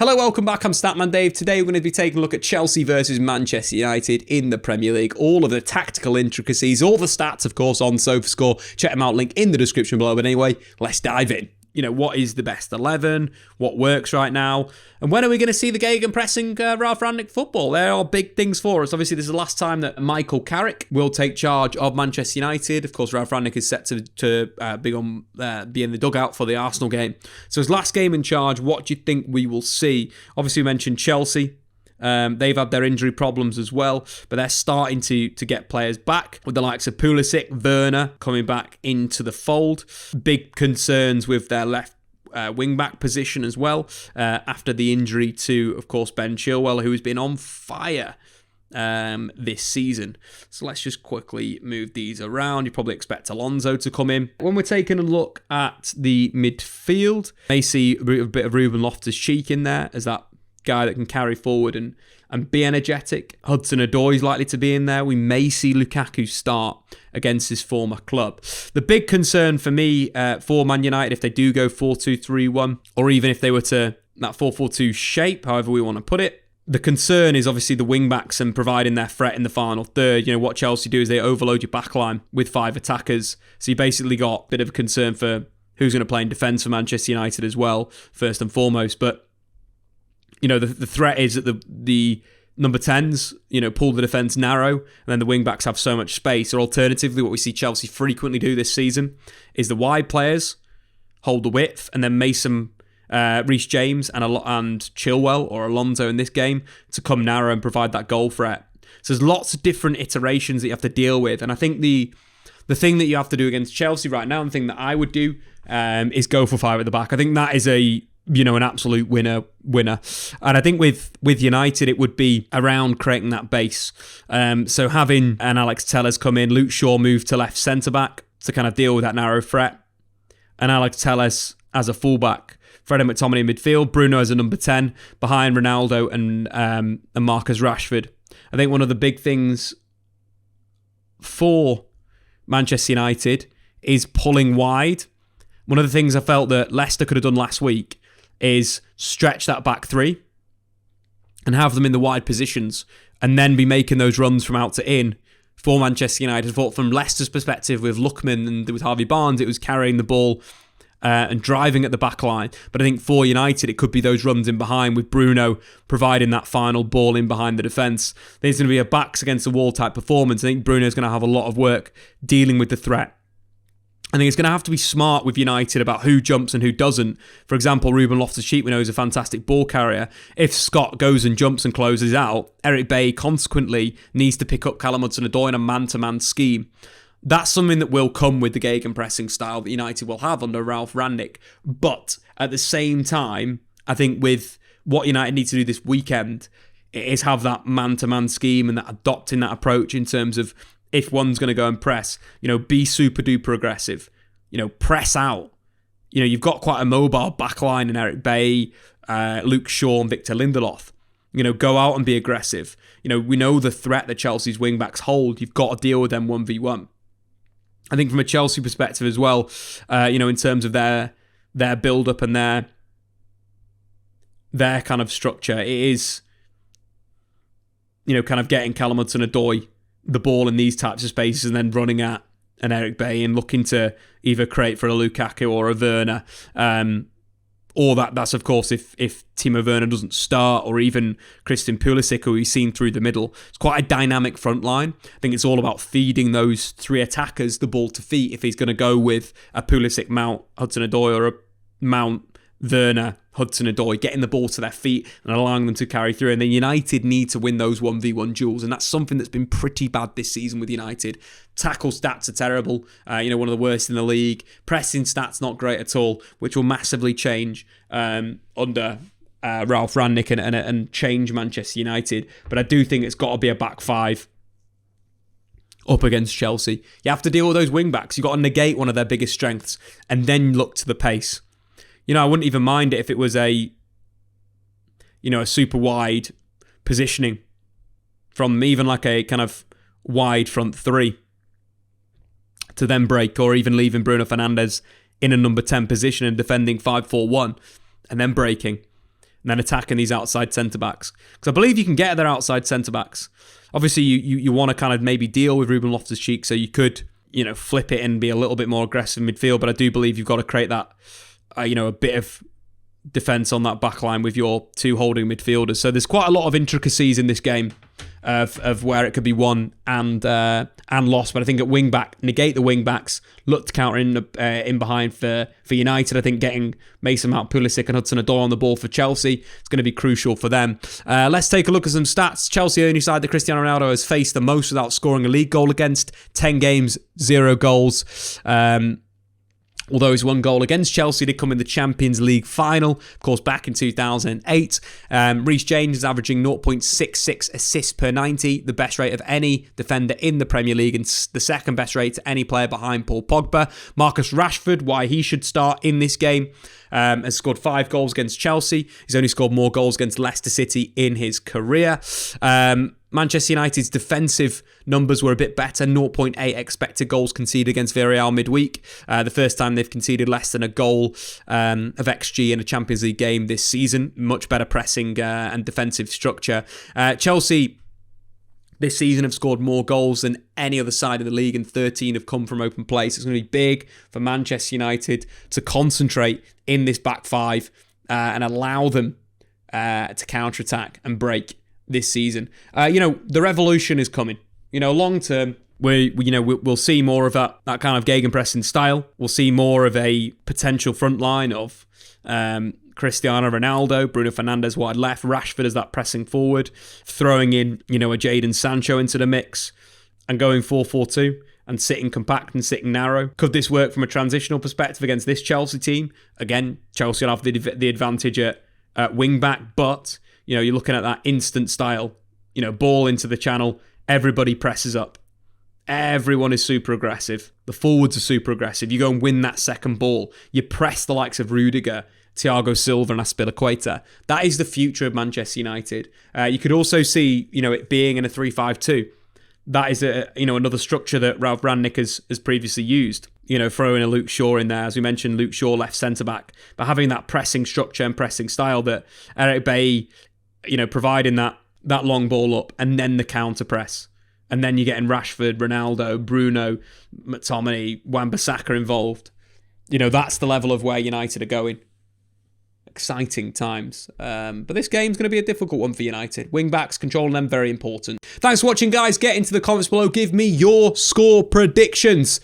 Hello, welcome back. I'm Statman Dave. Today we're going to be taking a look at Chelsea versus Manchester United in the Premier League. All of the tactical intricacies, all the stats, of course, on SofaScore. Check them out, link in the description below. But anyway, let's dive in. What is the best 11? What works right now? And when are we going to see the gegenpressing Ralf Rangnick football? There are big things for us. Obviously, this is the last time that Michael Carrick will take charge of Manchester United. Of course, Ralf Rangnick is set to be in the dugout for the Arsenal game. So his last game in charge, what do you think we will see? Obviously, we mentioned Chelsea. They've had their injury problems as well, but they're starting to get players back with the likes of Pulisic, Werner coming back into the fold. Big concerns with their left wing-back position as well after the injury to, of course, Ben Chilwell, who has been on fire this season. So let's just quickly move these around. You probably expect Alonso to come in. When we're taking a look at the midfield, you may see a bit of Ruben Loftus-Cheek in there as that guy that can carry forward and be energetic. Hudson-Odoi is likely to be in there. We may see Lukaku start against his former club. The big concern for me for Man United, if they do go 4-2-3-1, or even if they were to that 4-4-2 shape, however we want to put it, the concern is obviously the wing-backs and providing their threat in the final third. What Chelsea do is they overload your backline with 5 attackers. So you basically got a bit of a concern for who's going to play in defence for Manchester United as well, first and foremost. But the threat is that the number 10s, pull the defence narrow, and then the wing-backs have so much space. Or alternatively, what we see Chelsea frequently do this season is the wide players hold the width, and then Mason, Reece James, and Chilwell, or Alonso in this game, to come narrow and provide that goal threat. So there's lots of different iterations that you have to deal with. And I think the thing that you have to do against Chelsea right now, and the thing that I would do, is go for 5 at the back. I think that is an absolute winner. And I think with United, it would be around creating that base. So having an Alex Telles come in, Luke Shaw move to left centre-back to kind of deal with that narrow threat, and Alex Telles as a full-back, Freddie McTominay in midfield, Bruno as a number 10, behind Ronaldo and Marcus Rashford. I think one of the big things for Manchester United is pulling wide. One of the things I felt that Leicester could have done last week is stretch that back 3 and have them in the wide positions and then be making those runs from out to in for Manchester United. I thought from Leicester's perspective with Lookman and with Harvey Barnes, it was carrying the ball and driving at the back line. But I think for United, it could be those runs in behind with Bruno providing that final ball in behind the defence. There's going to be a backs against the wall type performance. I think Bruno's going to have a lot of work dealing with the threat. I think it's going to have to be smart with United about who jumps and who doesn't. For example, Ruben Loftus-Cheek, we know, is a fantastic ball carrier. If Scott goes and jumps and closes out, Eric Bailly consequently needs to pick up Callum Hudson-Odoi in a man-to-man scheme. That's something that will come with the gegenpressing style that United will have under Ralf Rangnick. But at the same time, I think with what United need to do this weekend is have that man-to-man scheme and that adopting that approach in terms of if one's going to go and press, be super duper aggressive, press out. You've got quite a mobile backline in Eric Bailly, Luke Shaw and Victor Lindelof. Go out and be aggressive. We know the threat that Chelsea's wing-backs hold. You've got to deal with them 1v1. I think from a Chelsea perspective as well, in terms of their build-up and their kind of structure, it is, kind of getting Callum Hudson-Odoi the ball in these types of spaces and then running at an Eric Bailly and looking to either create for a Lukaku or a Werner. Or that's of course if Timo Werner doesn't start, or even Christian Pulisic, who we've seen through the middle. It's quite a dynamic front line. I think it's all about feeding those 3 attackers the ball to feet if he's going to go with a Pulisic, Mount, Hudson-Odoi, or a Mount, Werner, Hudson-Odoi, getting the ball to their feet and allowing them to carry through. And then United need to win those 1v1 duels, and that's something that's been pretty bad this season with United. Tackle stats are terrible, one of the worst in the league. Pressing stats not great at all, which will massively change under Ralf Rangnick and change Manchester United. But I do think it's got to be a back 5 up against Chelsea. You have to deal with those wing-backs. You've got to negate one of their biggest strengths and then look to the pace. I wouldn't even mind it if it was a super wide positioning from even like a kind of wide front 3 to then break, or even leaving Bruno Fernandes in a number 10 position and defending 5-4-1 and then breaking. and then attacking these outside centre-backs. Because I believe you can get their outside centre-backs. Obviously, you want to kind of maybe deal with Ruben Loftus-Cheek, so you could, flip it and be a little bit more aggressive in midfield, but I do believe you've got to create that, a bit of defence on that back line with your two holding midfielders. So there's quite a lot of intricacies in this game of where it could be won and lost. But I think at wing back, negate the wing backs, look to counter in behind for United. I think getting Mason Mount, Pulisic and Hudson-Odoi on the ball for Chelsea is going to be crucial for them. Let's take a look at some stats. Chelsea, only side that Cristiano Ronaldo has faced the most without scoring a league goal against. 10 games, 0 goals. Although his one goal against Chelsea did come in the Champions League final, of course, back in 2008. Reece James is averaging 0.66 assists per 90, the best rate of any defender in the Premier League and the second best rate to any player behind Paul Pogba. Marcus Rashford, why he should start in this game, has scored 5 goals against Chelsea. He's only scored more goals against Leicester City in his career. Manchester United's defensive numbers were a bit better, 0.8 expected goals conceded against Villarreal midweek. The first time they've conceded less than a goal of XG in a Champions League game this season. Much better pressing and defensive structure. Chelsea this season have scored more goals than any other side of the league, and 13 have come from open play. So it's going to be big for Manchester United to concentrate in this back five and allow them to counter-attack and break this season. The revolution is coming. Long term, we'll see more of that kind of gegenpressing style. We'll see more of a potential front line of Cristiano Ronaldo, Bruno Fernandes wide left, Rashford as that pressing forward, throwing in, a Jadon Sancho into the mix and going 4-4-2 and sitting compact and sitting narrow. Could this work from a transitional perspective against this Chelsea team? Again, Chelsea will have the advantage at wing back, but you're looking at that instant style, ball into the channel, everybody presses up. Everyone is super aggressive. The forwards are super aggressive. You go and win that second ball. You press the likes of Rudiger, Thiago Silva and Azpilicueta. That is the future of Manchester United. You could also see, it being in a 3-5-2. That is another structure that Ralf Rangnick has previously used. Throwing a Luke Shaw in there, as we mentioned, Luke Shaw left centre back, but having that pressing structure and pressing style that Eric Bailly, providing that long ball up and then the counter press. And then you're getting Rashford, Ronaldo, Bruno, McTominay, Wan-Bissaka involved. That's the level of where United are going. Exciting times. But this game's going to be a difficult one for United. Wing-backs, controlling them, very important. Thanks for watching, guys. Get into the comments below. Give me your score predictions.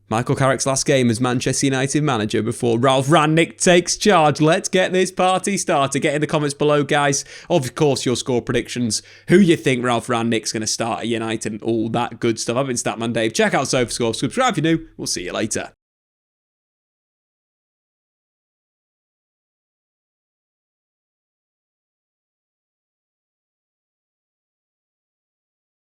Michael Carrick's last game as Manchester United manager before Ralf Rangnick takes charge. Let's get this party started. Get in the comments below, guys. Of course, your score predictions. Who you think Ralf Rangnick's going to start at United and all that good stuff. I've been Statman Dave. Check out SofaScore. Subscribe if you're new. We'll see you later.